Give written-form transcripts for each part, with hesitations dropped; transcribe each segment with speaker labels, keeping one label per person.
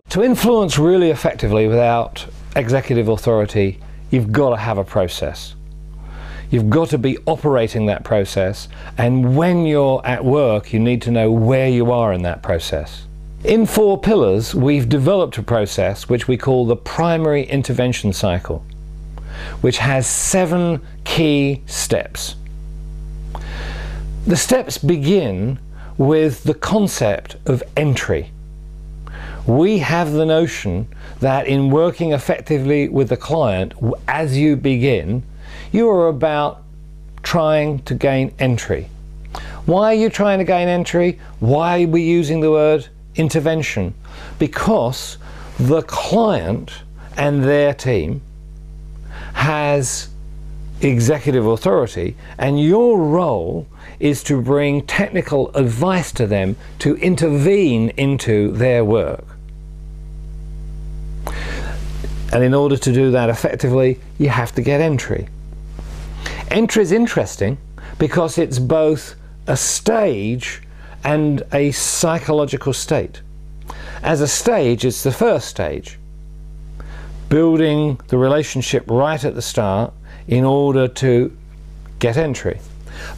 Speaker 1: To influence really effectively without executive authority, you've got to have a process. You've got to be operating that process, and when you're at work, you need to know where you are in that process. In 4 pillars, we've developed a process which we call the primary intervention cycle, which has 7 key steps. The steps begin with the concept of entry. We have the notion that in working effectively with the client, as you begin, you are about trying to gain entry. Why are you trying to gain entry? Why are we using the word intervention? Because the client and their team has executive authority, and your role is to bring technical advice to them to intervene into their work. And in order to do that effectively, you have to get entry. Entry is interesting because it's both a stage and a psychological state. As a stage, it's the first stage, building the relationship right at the start in order to get entry.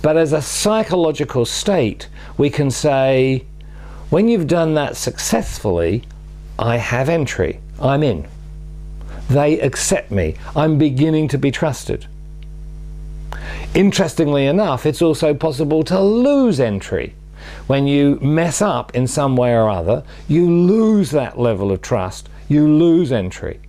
Speaker 1: But as a psychological state, we can say, when you've done that successfully, I have entry, I'm in. They accept me, I'm beginning to be trusted. Interestingly enough, it's also possible to lose entry. When you mess up in some way or other, you lose that level of trust, you lose entry.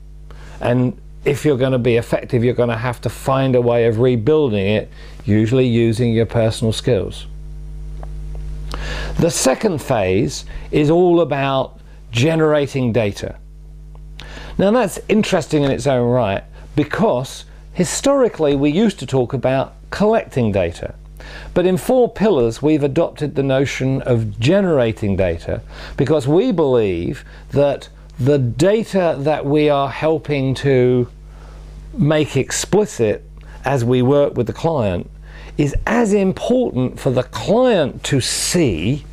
Speaker 1: And if you're going to be effective, you're going to have to find a way of rebuilding it, usually using your personal skills. The second phase is all about generating data. Now that's interesting in its own right, because historically we used to talk about collecting data. But in 4 pillars we've adopted the notion of generating data, because we believe that the data that we are helping to make explicit as we work with the client is as important for the client to see,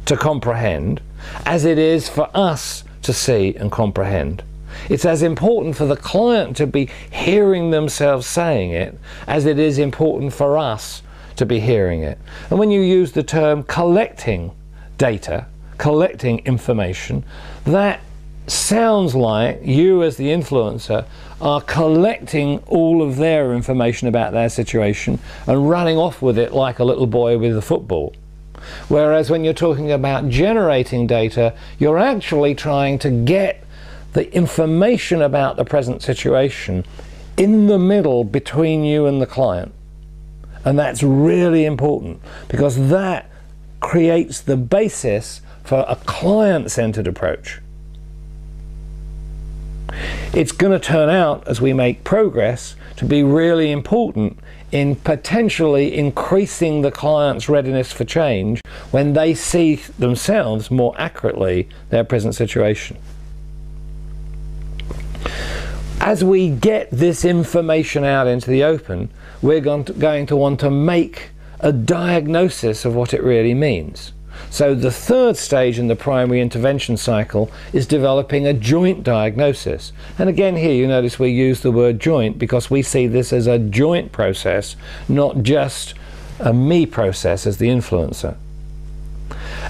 Speaker 1: to comprehend, as it is for us to see and comprehend. It's as important for the client to be hearing themselves saying it as it is important for us to be hearing it. And when you use the term collecting data, collecting information, that sounds like you as the influencer are collecting all of their information about their situation and running off with it like a little boy with a football. Whereas when you're talking about generating data, you're actually trying to get the information about the present situation in the middle between you and the client. And that's really important, because that creates the basis for a client-centered approach. It's going to turn out, as we make progress, to be really important in potentially increasing the client's readiness for change when they see themselves more accurately their present situation. As we get this information out into the open, we're going to want to make a diagnosis of what it really means. So the third stage in the primary intervention cycle is developing a joint diagnosis. And again here you notice we use the word joint because we see this as a joint process, not just a me process as the influencer.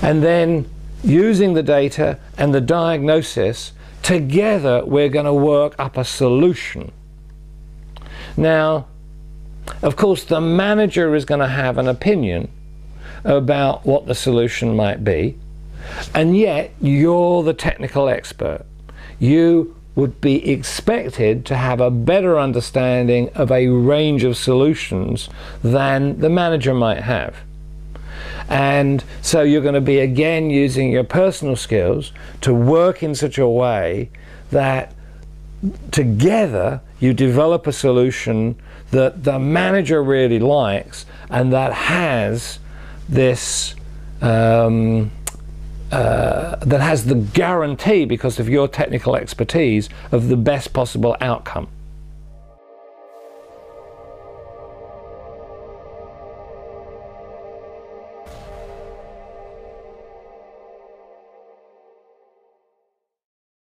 Speaker 1: And then using the data and the diagnosis, together we're going to work up a solution. Now, of course, the manager is going to have an opinion about what the solution might be, and yet you're the technical expert. You would be expected to have a better understanding of a range of solutions than the manager might have. And so you're going to be again using your personal skills to work in such a way that together you develop a solution that the manager really likes and that has this that has the guarantee, because of your technical expertise, of the best possible outcome.